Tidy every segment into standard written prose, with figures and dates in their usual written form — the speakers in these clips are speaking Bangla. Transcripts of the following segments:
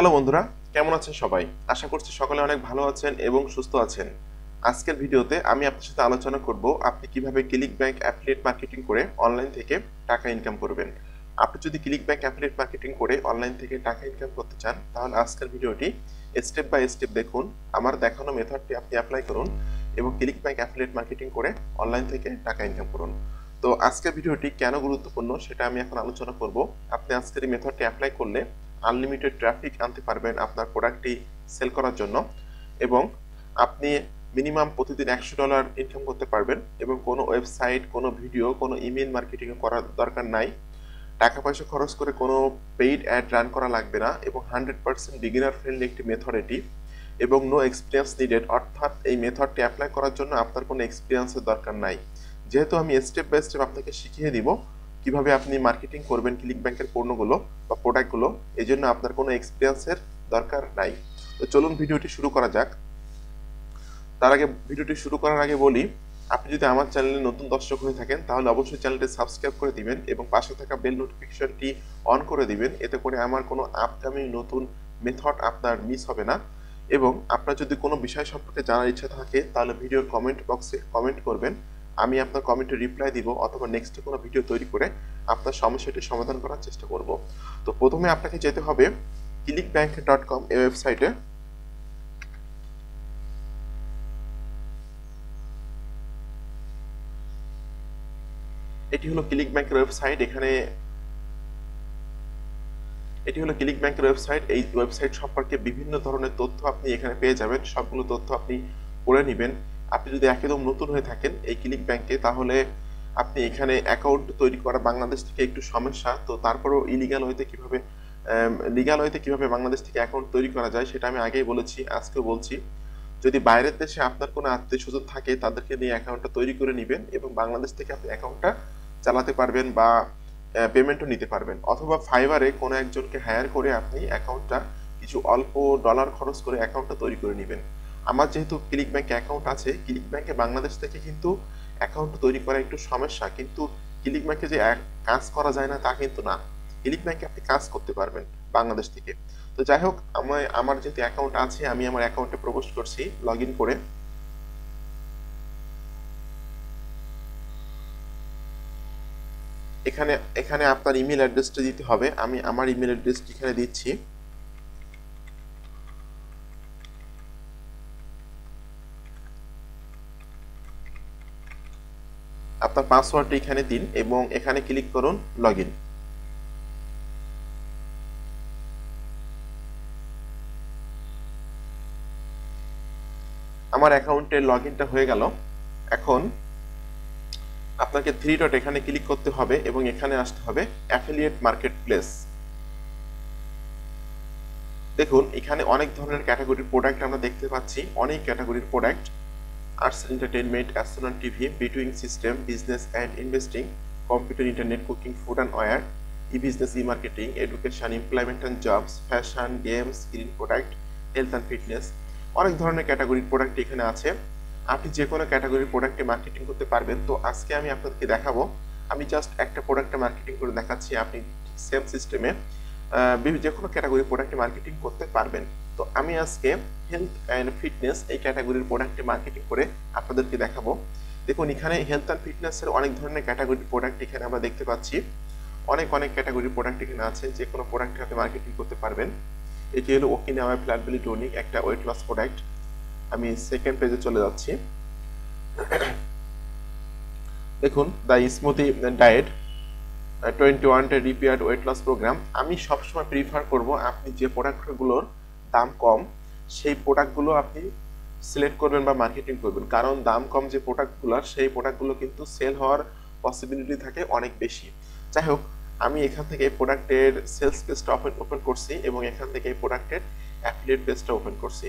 হ্যালো বন্ধুরা, কেমন আছেন সবাই? আশা করছি সকলে অনেক ভালো আছেন এবং সুস্থ আছেন। আজকের ভিডিওতে আমি আপনার সাথে আলোচনা করব আপনি কিভাবে ক্লিক ব্যাংক অ্যাফিলিয়েট মার্কেটিং করে অনলাইন থেকে টাকা ইনকাম করবেন। আপনি যদি ক্লিক ব্যাংক অ্যাফিলিয়েট মার্কেটিং করে অনলাইন থেকে টাকা ইনকাম করতে চান, তাহলে আজকের ভিডিওটি স্টেপ বাই স্টেপ দেখুন। আমার দেখানো মেথডটি আপনি অ্যাপ্লাই করুন এবং ক্লিক ব্যাংক অ্যাফিলিয়েট মার্কেটিং করে অনলাইন থেকে টাকা ইনকাম করুন। তো আজকের ভিডিওটি কেন গুরুত্বপূর্ণ সেটা আমি এখন আলোচনা করব। আপনি আজকের এই মেথডটি অ্যাপ্লাই করলে আনলিমিটেড ট্রাফিক আনতে পারবেন আপনার প্রোডাক্টটি সেল করার জন্য এবং আপনি মিনিমাম প্রতিদিন $100 ইনকাম করতে পারবেন এবং কোনো ওয়েবসাইট, কোনো ভিডিও, কোনো ইমেইল মার্কেটিং করার দরকার নাই। টাকা পয়সা খরচ করে কোনো পেইড অ্যাড রান করা লাগবে না এবং 100% বিগিনার ফ্রেন্ডলি একটি মেথড এটি এবং নো এক্সপিরিয়েন্স নিডেড, অর্থাৎ এই মেথডটি অ্যাপ্লাই করার জন্য আপনার কোনো এক্সপিরিয়েন্সের দরকার নাই। যেহেতু আমি স্টেপ বাই স্টেপ আপনাকে শিখিয়ে দিব কিভাবে আপনি মার্কেটিং করবেন ক্লিক ব্যাংকের পণ্যগুলো বা প্রোডাক্টগুলো, এই জন্য আপনার কোনো এক্সপিরিয়েন্সের দরকার নাই। তো চলুন ভিডিওটি শুরু করা যাক। তার আগে ভিডিওটি শুরু করার আগে বলি, আপনি যদি আমার চ্যানেলে নতুন দর্শক হয়ে থাকেন তাহলে অবশ্যই চ্যানেলটি সাবস্ক্রাইব করে দিবেন এবং পাশে থাকা বেল নোটিফিকেশনটি অন করে দিবেন। এতে করে আমার কোনো আপকামিং নতুন মেথড আপনার মিস হবে না। এবং আপনার যদি কোনো বিষয় সম্পর্কে জানার ইচ্ছা থাকে তাহলে ভিডিওর কমেন্ট বক্সে কমেন্ট করবেন। আমি আপনার কমেন্টে রিপ্লাই দিব অথবা নেক্সটে কোনো ভিডিও তৈরি করে আপনার সমস্যাটি সমাধান করার চেষ্টা করব। তো প্রথমে আপনাকে যেতে হবে clickbank.com এই ওয়েবসাইটে। এটি হলো ক্লিক ব্যাংকের ওয়েবসাইট। এটি হলো ক্লিক ব্যাংকের ওয়েবসাইট। এই ওয়েবসাইট সম্পর্কে বিভিন্ন ধরনের তথ্য আপনি এখানে পেয়ে যাবেন। সবগুলো তথ্য আপনি পড়ে নেবেন। আপনি যদি একদম নতুন হয়ে থাকেন এই ক্লিক ব্যাংকে, তাহলে আপনি এখানে অ্যাকাউন্ট তৈরি করা বাংলাদেশ থেকে একটু সমস্যা। তো তারপরেও লিগ্যাল ওয়েতে কিভাবে বাংলাদেশ থেকে অ্যাকাউন্ট তৈরি করা যায় সেটা আমি আগেই বলেছি, আজকেও বলছি। যদি বাইরের দেশে আপনার কোনো আত্মীয়স্বজন থাকে তাদেরকে নিয়ে অ্যাকাউন্টটা তৈরি করে নিবেন এবং বাংলাদেশ থেকে আপনি অ্যাকাউন্টটা চালাতে পারবেন বা পেমেন্টও নিতে পারবেন। অথবা ফাইবারে কোনো একজনকে হায়ার করে আপনি অ্যাকাউন্টটা কিছু অল্প ডলার খরচ করে অ্যাকাউন্টটা তৈরি করে নেবেন। আমার যেহেতু ক্লিক ব্যাংকে অ্যাকাউন্ট আছে, ক্লিক ব্যাংকে বাংলাদেশ থেকে কিন্তু অ্যাকাউন্ট তৈরি করা একটু সমস্যা, কিন্তু ক্লিক ব্যাংকে যে কাজ করা যায় না তা কিন্তু না। ক্লিক ব্যাংকে আপনি কাজ করতে পারবেন বাংলাদেশ থেকে। তো যাই হোক, আমার যেহেতু অ্যাকাউন্ট আছে আমি আমার অ্যাকাউন্টে প্রবেশ করছি লগ ইন করে। এখানে এখানে আপনার ইমেল অ্যাড্রেসটা দিতে হবে। আমি আমার ইমেল অ্যাড্রেসটি এখানে দিচ্ছি। আপনার পাসওয়ার্ডটি এখানে দিন এবং এখানে ক্লিক করুন লগ ইন। আমার অ্যাকাউন্টের লগ ইনটা হয়ে গেল। এখন আপনাকে থ্রি ডট এখানে ক্লিক করতে হবে এবং এখানে আসতে হবে অ্যাফিলিয়েট মার্কেট প্লেস। দেখুন এখানে অনেক ধরনের ক্যাটাগরির প্রোডাক্ট আমরা দেখতে পাচ্ছি, অনেক ক্যাটাগরির product. Arts entertainment, astronaut TV, বিটুইং system, business and investing, computer, internet, cooking, food and wear, e business, e marketing, education, employment and jobs, fashion, games, screen product, health and fitness. অনেক ধরনের ক্যাটাগরির প্রোডাক্ট এখানে আছে। আপনি যে কোনো ক্যাটাগরির প্রোডাক্টে মার্কেটিং করতে পারবেন। তো আজকে আমি আপনাদেরকে দেখাবো, আমি জাস্ট একটা প্রোডাক্টে মার্কেটিং করে দেখাচ্ছি। আপনি সেম সিস্টেমে যে কোনো ক্যাটাগরি প্রোডাক্টে মার্কেটিং করতে পারবেন। তো আমি আজকে হেলথ অ্যান্ড ফিটনেস এই ক্যাটাগরির প্রোডাক্টে মার্কেটিং করে আপনাদেরকে দেখাবো। দেখুন এখানে হেলথ অ্যান্ড ফিটনেসের অনেক ধরনের ক্যাটাগরির প্রোডাক্ট এখানে আমরা দেখতে পাচ্ছি। অনেক অনেক ক্যাটাগরির প্রোডাক্ট এখানে আছে, যে কোনো প্রোডাক্টে আপনি মার্কেটিং করতে পারবেন। এটি হলো ওকিনাওয়া ফ্ল্যাট বেলি টনিক, একটা ওয়েট লস প্রোডাক্ট। আমি সেকেন্ড পেজে চলে যাচ্ছি। দেখুন the smoothie diet 21 day repaired weight loss program. আমি সবসময় প্রিফার করব আপনি যে প্রোডাক্টগুলোর দাম কম সেই প্রোডাক্টগুলো আপনি সিলেক্ট করবেন বা মার্কেটিং করবেন, কারণ দাম কম যে প্রোডাক্টগুলোর সেই প্রোডাক্টগুলো কিন্তু সেল হওয়ার পসিবিলিটি থাকে অনেক বেশি। যাই হোক, আমি এখান থেকে এই প্রোডাক্টের সেলস পেজটা ওপেন করছি এবং এখান থেকে এই প্রোডাক্টের অ্যাফিলিয়েট পেজটা ওপেন করছি।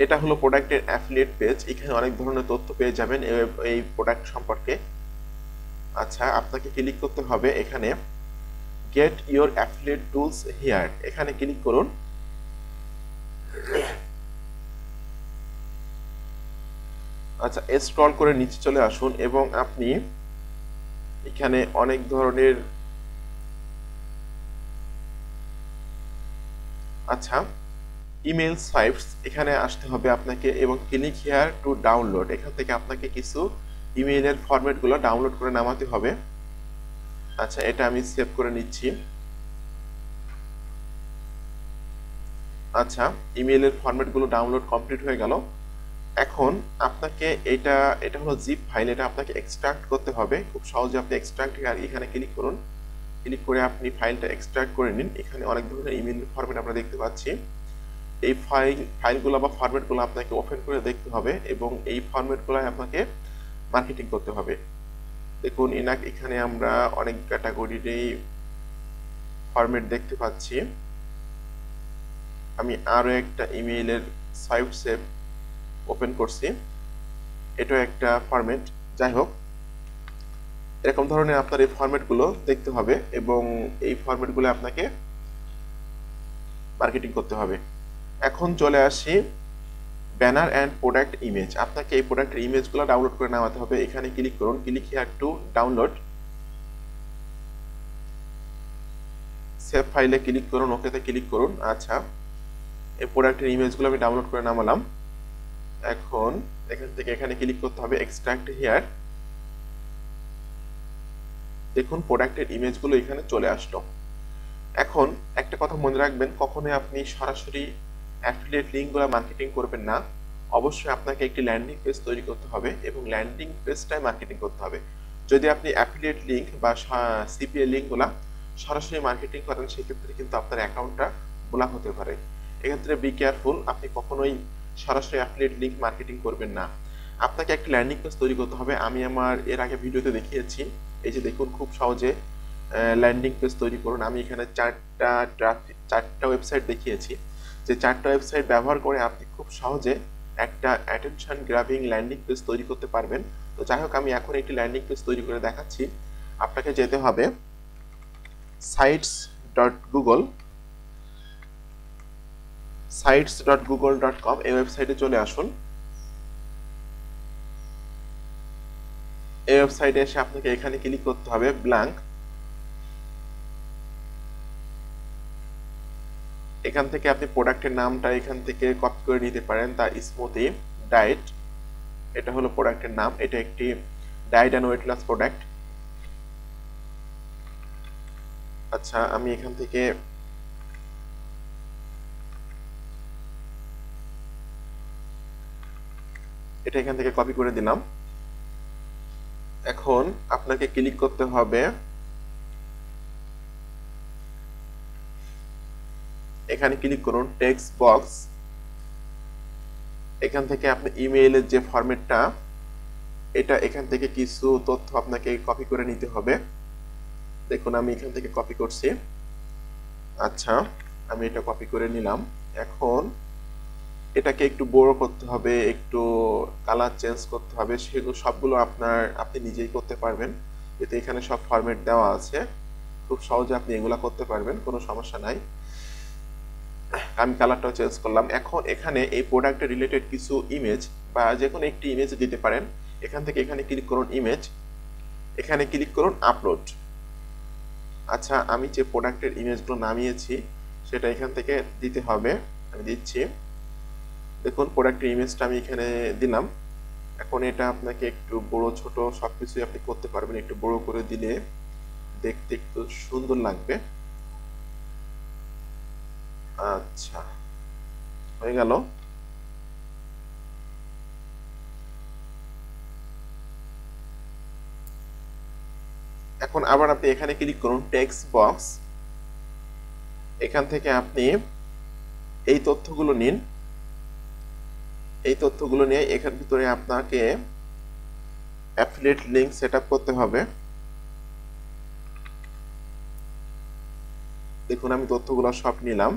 এটা হলো প্রোডাক্টের অ্যাফিলিয়েট পেজ। এখানে অনেক ধরনের তথ্য পেয়ে যাবেন এই প্রোডাক্ট সম্পর্কে। আচ্ছা, আপনাকে ক্লিক করতে হবে এখানে gate your affiliate tools here, এখানে ক্লিক করুন। আচ্ছা, স্ক্রল করে নিচে চলে আসুন এবং আপনি এখানে অনেক ধরনের আচ্ছা ইমেল সাইটস এখানে আসতে হবে আপনাকে এবং ক্লিক হিয়ার টু ডাউনলোড, এখান থেকে আপনাকে কিছু ইমেইলের ফরম্যাটগুলো ডাউনলোড করে নামাতে হবে। আচ্ছা, এটা আমি সেভ করে নিচ্ছি। আচ্ছা, ইমেইলের ফরম্যাটগুলো ডাউনলোড কমপ্লিট হয়ে গেল। এখন আপনাকে এটা হলো জিপ ফাইল, এটা আপনাকে এক্সট্রাক্ট করতে হবে। খুব সহজে আপনি এক্সট্রাক্ট এখানে ক্লিক করুন, ক্লিক করে আপনি ফাইলটা এক্সট্রাক্ট করে নিন। এখানে অনেক ধরনের ইমেল ফরম্যাট আমরা দেখতে পাচ্ছি। এই ফাইলগুলো বা ফরম্যাটগুলো আপনাকে ওপেন করে দেখতে হবে এবং এই ফরম্যাটগুলো আপনাকে মার্কেটিং করতে হবে। দেখুন এখানে আমরা অনেক ক্যাটাগরিরই ফরম্যাট দেখতে পাচ্ছি। আমি আরো একটা ইমেইলের সাইট সেভ ওপেন করছি, এটাও একটা ফরম্যাট। যাই হোক, এরকম ধরনের আপনার এই ফরম্যাটগুলো দেখতে হবে এবং এই ফরম্যাটগুলো আপনাকে মার্কেটিং করতে হবে। এখন চলে আসি ব্যানার অ্যান্ড প্রোডাক্ট ইমেজ। আপনাকে এই প্রোডাক্টের ইমেজগুলো ডাউনলোড করে নেওয়াতে হবে। এখানে ক্লিক করুন, click here to download, save ফাইলে ক্লিক করুন, ওকেতে ক্লিক করুন। আচ্ছা, এই প্রোডাক্টের ইমেজগুলো আমি ডাউনলোড করে নামালাম। এখন এখান থেকে এখানে ক্লিক করতে হবে এক্সট্রাক্ট হিয়ার। দেখুন প্রোডাক্টের ইমেজগুলো এখানে চলে আসলো। এখন একটা কথা মনে রাখবেন, কখনোই আপনি সরাসরি অ্যাফিলিয়েট লিঙ্কগুলো মার্কেটিং করবেন না। অবশ্যই আপনাকে একটি ল্যান্ডিং পেজ তৈরি করতে হবে এবং ল্যান্ডিং পেজটাই মার্কেটিং করতে হবে। যদি আপনি অ্যাফিলিয়েট লিঙ্ক বা সিপিএ লিঙ্কগুলো সরাসরি মার্কেটিং করেন, সেক্ষেত্রে কিন্তু আপনার অ্যাকাউন্টটা ব্লক হতে পারে। এক্ষেত্রে বি কেয়ারফুল, আপনি কখনোই সরাসরি অ্যাফিলিয়েট লিঙ্ক মার্কেটিং করবেন না। আপনাকে একটা ল্যান্ডিং পেজ তৈরি করতে হবে। আমি আমার এর আগে ভিডিওতে দেখিয়েছি। এই যে দেখুন, খুব সহজে ল্যান্ডিং পেজ তৈরি করুন। আমি এখানে চারটা ওয়েবসাইট দেখিয়েছি, যে চারটা ওয়েবসাইট ব্যবহার করে আপনি খুব সহজে একটা অ্যাটেনশন গ্র্যাবিং ল্যান্ডিং পেজ তৈরি করতে পারবেন। তো যাই হোক, আমি এখন একটি ল্যান্ডিং পেজ তৈরি করে দেখাচ্ছি। আপনাকে যেতে হবে sites.google.com, এই ওয়েবসাইটে চলে আসুন। এই ওয়েবসাইটে এসে আপনাকে এখানে ক্লিক করতে হবে ব্ল্যাঙ্ক। এখান থেকে আপনি প্রোডাক্টের নামটা এখান থেকে কপি করে নিতে পারেন। তার স্মুথি ডায়েট, এটা হলো প্রোডাক্টের নাম। এটা একটি diet and weight loss product. আচ্ছা, আমি এখান থেকে এটা এখান থেকে কপি করে দিলাম। এখন আপনাকে ক্লিক করতে হবে এখানে ক্লিক করুন টেক্সট বক্স। এখান থেকে আপনি ইমেইলের যে ফরম্যাটটা, এটা এখান থেকে কিছু তথ্য আপনাকে কপি করে নিতে হবে। দেখুন আমি এখান থেকে কপি করছি। আচ্ছা, আমি এটা কপি করে নিলাম। এখন এটাকে একটু বড় করতে হবে, একটু কালার চেঞ্জ করতে হবে। সেগুলো সবগুলো আপনি নিজেই করতে পারবেন, এতে এখানে সব ফরম্যাট দেওয়া আছে। খুব সহজে আপনি এগুলা করতে পারবেন, কোনো সমস্যা নাই। আমি কালারটাও চেঞ্জ করলাম। এখন এখানে এই প্রোডাক্টের রিলেটেড কিছু ইমেজ বা যে কোনো একটি ইমেজ দিতে পারেন। এখান থেকে এখানে ক্লিক করুন ইমেজ, এখানে ক্লিক করুন আপলোড। আচ্ছা, আমি যে প্রোডাক্টের ইমেজগুলো নামিয়েছি সেটা এখান থেকে দিতে হবে, আমি দিচ্ছি। দেখুন প্রোডাক্টের ইমেজটা আমি এখানে দিলাম। এখন এটা আপনাকে একটু বড় ছোট সবকিছুই আপনি করতে পারবেন। একটু বড় করে দিলে দেখতে একটু সুন্দর লাগবে। আচ্ছা, হয়ে গেল। এখন আবার আপনি এখানে ক্লিক করুন টেক্সট বক্স। এখান থেকে আপনি এই তথ্যগুলো নিন। এই তথ্যগুলো নিয়ে এখান ভিতরে আপনাকে অ্যাফিলিয়েট লিংক সেটআপ করতে হবে। দেখুন আমি তথ্যগুলো সব নিলাম।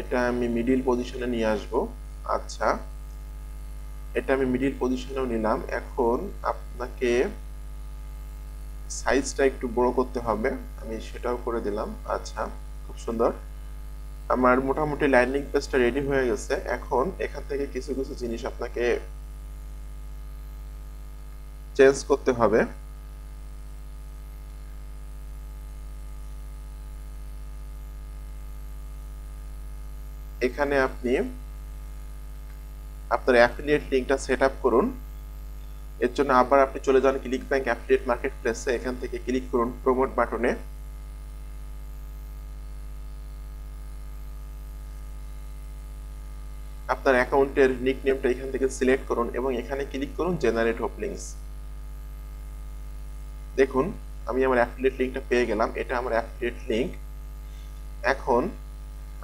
এটা আমি মিডিল পজিশনে নিয়ে আসব। আচ্ছা, এটা আমি মিডিল পজিশনেও নিলাম। এখন আপনাকে সাইজটা একটু বড় করতে হবে, আমি সেটাও করে দিলাম। আচ্ছা, খুব সুন্দর। আমার মোটামুটি ল্যান্ডিং পেজটা রেডি হয়ে গেছে। এখন এখান থেকে কিছু কিছু জিনিস আপনাকে চেঞ্জ করতে হবে। এখানে আপনি আপনার অ্যাফিলিয়েট লিঙ্কটা সেট আপ করুন। এর জন্য আবার আপনি চলে যান ক্লিক ব্যাংক অ্যাফিলিয়েট মার্কেট প্লেসে, এখান থেকে ক্লিক করুন প্রমোট বাটনে। আপনার অ্যাকাউন্টের নিকনেমটা এখান থেকে সিলেক্ট করুন এবং এখানে ক্লিক করুন জেনারেট হোপ লিঙ্কস। দেখুন আমি আমার অ্যাফিলিয়েট লিঙ্কটা পেয়ে গেলাম, এটা আমার অ্যাফিলিয়েট লিঙ্ক। এখন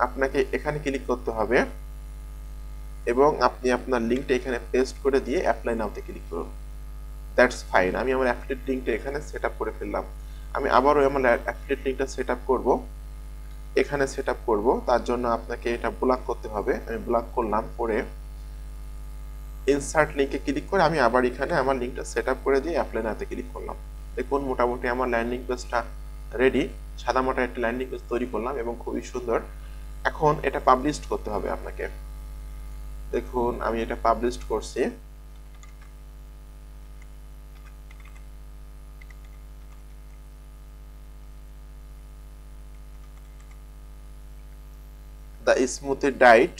আপনাকে এখানে ক্লিক করতে হবে এবং আপনি আপনার লিঙ্কটা এখানে পেস্ট করে দিয়ে অ্যাপ্লাই নাওতে ক্লিক করুন। দ্যাটস ফাইন, আমি আমার অ্যাফিলিয়েট লিঙ্কটা এখানে সেট আপ করে ফেললাম। আমি আবারও আমার অ্যাফিলিয়েট লিঙ্কটা সেট আপ করবো, এখানে সেট আপ করবো। তার জন্য আপনাকে এটা ব্লক করতে হবে। আমি ব্লক করলাম, করে ইনসার্ট লিঙ্কে ক্লিক করে আমি আবার এখানে আমার লিঙ্কটা সেট আপ করে দিয়ে অ্যাপ্লাই নাওতে ক্লিক করলাম। দেখুন মোটামুটি আমার ল্যান্ডিং পেজটা রেডি। সাদামাটা একটা ল্যান্ডিং পেজ তৈরি করলাম এবং খুবই সুন্দর। এখন এটা পাবলিশ করতে হবে আপনাকে। দেখুন আমি এটা পাবলিশ করছি। দ্য স্মুথি ডায়েট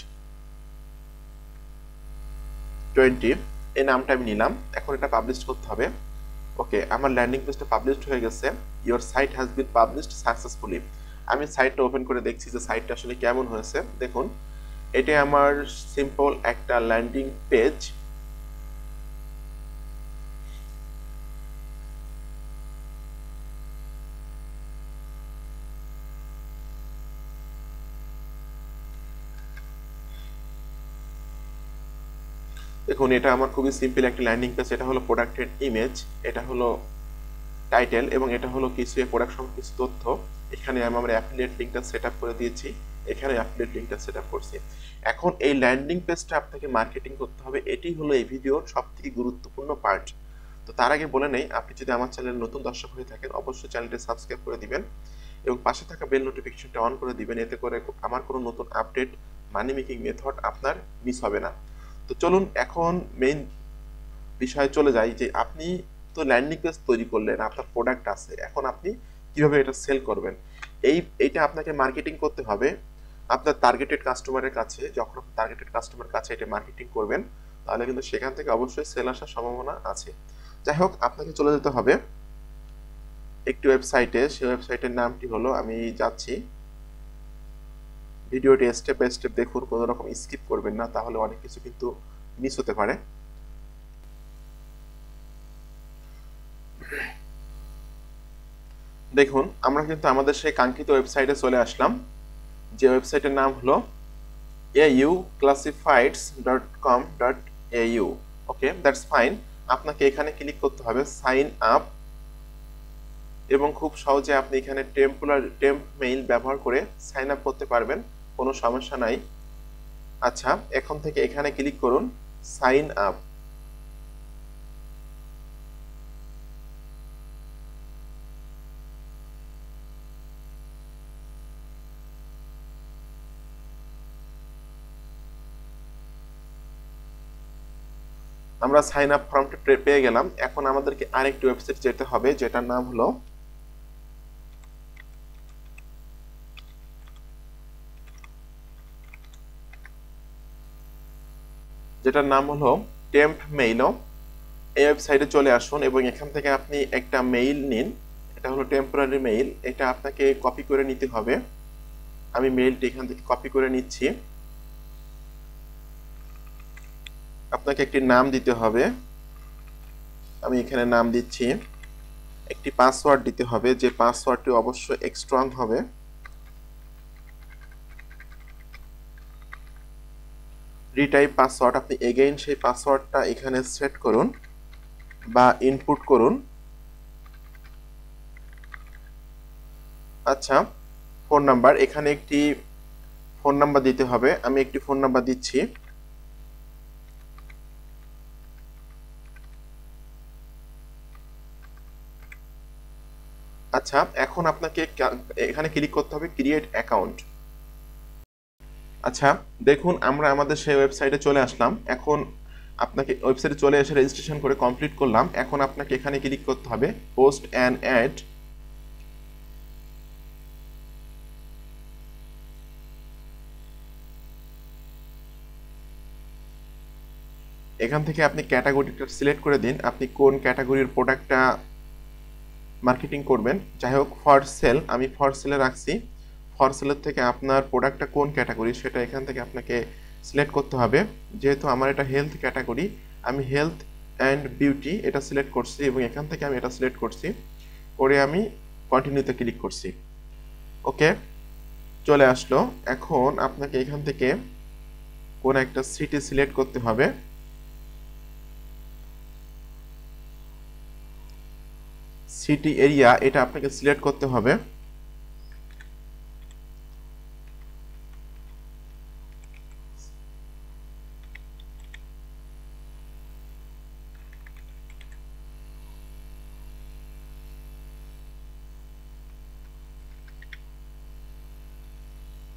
20 এই নামটা আমি নিলাম। এখন এটা পাবলিশ করতে হবে। ওকে, আমার ল্যান্ডিং পেজটা পাবলিশড হয়ে গেছে। Your site has been published successfully. আমি সাইটটা ওপেন করে দেখছি যে সাইটটা আসলে কেমন হয়েছে। দেখুন এটা আমার সিম্পল একটা ল্যান্ডিং পেজ। দেখুন এটা আমার খুবই সিম্পল একটা ল্যান্ডিং পেজ। এটা হলো প্রোডাক্টের ইমেজ, এটা হলো টাইটেল এবং এটা হলো কিছু প্রোডাক্ট সম্পর্কে কিছু তথ্য। এখানে আমি আমার অ্যাফিলিয়েট লিঙ্কটা সেট আপ করে দিয়েছি, এখানে অ্যাফিলিয়েট লিঙ্কটা সেট আপ করছি। এখন এই ল্যান্ডিং পেজটা আপনাকে মার্কেটিং করতে হবে, এটি হলো এই ভিডিওর সবথেকে গুরুত্বপূর্ণ পার্ট। তো তার আগে বলে নেই, আপনি যদি আমার চ্যানেলে নতুন দর্শক হয়ে থাকেন অবশ্যই চ্যানেলটি সাবস্ক্রাইব করে দিবেন এবং পাশে থাকা বেল নোটিফিকেশনটা অন করে দিবেন। এতে করে আমার কোনো নতুন আপডেট, মানি মেকিং মেথড আপনার মিস হবে না। তো চলুন এখন মেইন বিষয়ে চলে যাই যে আপনি তো ল্যান্ডিং পেজ তৈরি করলেন, আপনার প্রোডাক্ট আছে, এখন আপনি কিভাবে এটা সেল করবেন। এইটা আপনাকে মার্কেটিং করতে হবে আপনার টার্গেটেড কাস্টমারের কাছে। যখন আপনি টার্গেটেড কাস্টমারের কাছে এটা মার্কেটিং করবেন তাহলে কিন্তু সেখান থেকে অবশ্যই সেল আসার সম্ভাবনা আছে। যাই হোক, আপনাকে চলে যেতে হবে একটি ওয়েবসাইটে। সেই ওয়েবসাইটের নামটি হলো, আমি যাচ্ছি, ভিডিওটি স্টেপ বাই স্টেপ দেখুন, কোনো রকম স্কিপ করবেন না, তাহলে অনেক কিছু কিন্তু মিস হতে পারে। দেখুন আমরা কিন্তু আমাদের সেই কাঙ্ক্ষিত ওয়েবসাইটে চলে আসলাম, যে ওয়েবসাইটের নাম হলো auclassifieds.com.au। Okay, that's fine. আপনাকে এখানে ক্লিক করতে হবে সাইন আপ এবং খুব সহজে আপনি এখানে টেম্প মেইল ব্যবহার করে সাইন আপ করতে পারবেন, কোনো সমস্যা নাই। আচ্ছা, এখন থেকে এখানে ক্লিক করুন সাইন আপ। আমরা সাইন আপ ফর্মটা পেয়ে গেলাম। এখন আমাদেরকে আরেকটি ওয়েবসাইট যেতে হবে, যেটার নাম হলো টেম্প মেইলও। এই ওয়েবসাইটে চলে আসুন এবং এখান থেকে আপনি একটা মেইল নিন। এটা হলো টেম্পোরারি মেইল, এটা আপনাকে কপি করে নিতে হবে। আমি মেইলটি এখান থেকে কপি করে নিচ্ছি। আপনাকে একটি নাম দিতে হবে, আমি এখানে নাম দিচ্ছি। একটি পাসওয়ার্ড দিতে হবে, যে পাসওয়ার্ডটি অবশ্যই স্ট্রং হবে। রিটাইপ পাসওয়ার্ড, আপনি এগেইন সেই পাসওয়ার্ডটা এখানে সেট করুন বা ইনপুট করুন। আচ্ছা, ফোন নাম্বার, এখানে একটি ফোন নাম্বার দিতে হবে। আমি একটি ফোন নাম্বার দিচ্ছি। আচ্ছা, এখন আপনাকে এখানে ক্লিক করতে হবে ক্রিয়েট অ্যাকাউন্ট। আচ্ছা দেখুন আমরা আমাদের সেই ওয়েবসাইটে চলে আসলাম। এখন আপনাকে ওয়েবসাইটে চলে এসে রেজিস্ট্রেশন করে কমপ্লিট করলাম। এখন আপনাকে এখানে ক্লিক করতে হবে পোস্ট অ্যান অ্যাড। এখান থেকে আপনি ক্যাটাগরিটা সিলেক্ট করে দিন, আপনি কোন ক্যাটাগরির প্রোডাক্টটা মার্কেটিং করবেন। যাই হোক ফর সেল, আমি ফর সেলে রাখছি। ফর সেলের থেকে আপনার প্রোডাক্টটা কোন ক্যাটাগরি সেটা এখান থেকে আপনাকে সিলেক্ট করতে হবে। যেহেতু আমার এটা হেলথ ক্যাটাগরি, আমি হেলথ অ্যান্ড বিউটি এটা সিলেক্ট করছি এবং এখান থেকে আমি এটা সিলেক্ট করছি, করে আমি কন্টিনিউতে ক্লিক করছি। ওকে, চলে আসলো। এখন আপনাকে এখান থেকে কোন একটা সিটি সিলেক্ট করতে হবে। সিটি এরিয়া এটা আপনাকে সিলেক্ট করতে হবে।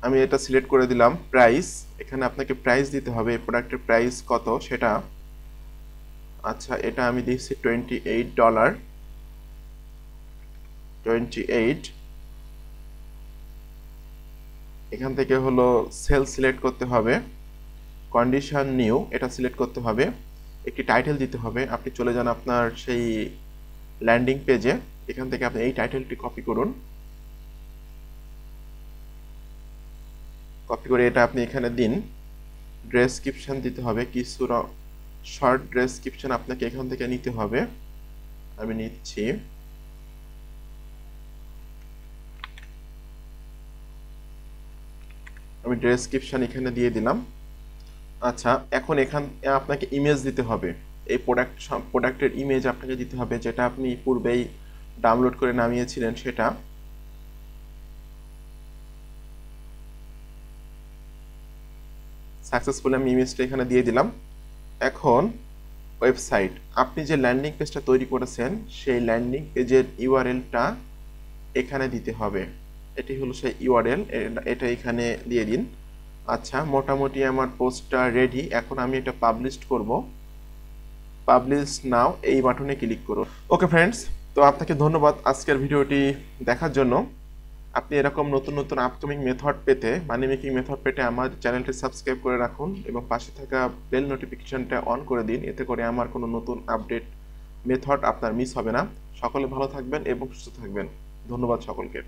আমি এটা সিলেক্ট করে দিলাম। প্রাইস, এখানে আপনাকে প্রাইস দিতে হবে, এই প্রোডাক্টের প্রাইস কত সেটা। আচ্ছা, এটা আমি দিচ্ছি $28, 28। এখান থেকে হলো সেল সিলেক্ট করতে হবে, কন্ডিশন নিউ এটা সিলেক্ট করতে হবে, একটি টাইটেল দিতে হবে। আপনি চলে যান আপনার সেই ল্যান্ডিং পেজে, এখান থেকে আপনি এই টাইটেলটি কপি করুন। কপি করে এটা আপনি এখানে দিন। ডেসক্রিপশন দিতে হবে, কিছু শর্ট ডেসক্রিপশন আপনাকে এখান থেকে নিতে হবে। আমি নিচ্ছি। আমি ডেসক্রিপশন এখানে দিয়ে দিলাম। আচ্ছা, এখন আপনাকে ইমেজ দিতে হবে। এই প্রোডাক্টের ইমেজ আপনাকে দিতে হবে, যেটা আপনি পূর্বেই ডাউনলোড করে নামিয়েছিলেন সেটা। সাকসেসফুলি আমি ইমেজটা এখানে দিয়ে দিলাম। এখন ওয়েবসাইট, আপনি যে ল্যান্ডিং পেজটা তৈরি করেছেন সেই ল্যান্ডিং পেজের ইউআরএলটা এখানে দিতে হবে। এটি হলো সেই ইউআরএল, এটা এখানে দিয়ে দিন। আচ্ছা, মোটামুটি আমার পোস্টটা রেডি। এখন আমি এটা পাবলিশ করব। পাবলিশ নাও এই বাটনে ক্লিক করুন। ওকে ফ্রেন্ডস, তো আপনাকে ধন্যবাদ আজকের ভিডিওটি দেখার জন্য। আপনি এরকম নতুন নতুন আপকামিং মেথড পেতে, মানি মেকিং মেথড পেতে আমার চ্যানেলটি সাবস্ক্রাইব করে রাখুন এবং পাশে থাকা বেল নোটিফিকেশনটা অন করে দিন। এতে করে আমার কোনো নতুন আপডেট মেথড আপনার মিস হবে না। সকলে ভালো থাকবেন এবং সুস্থ থাকবেন। ধন্যবাদ সকলকে।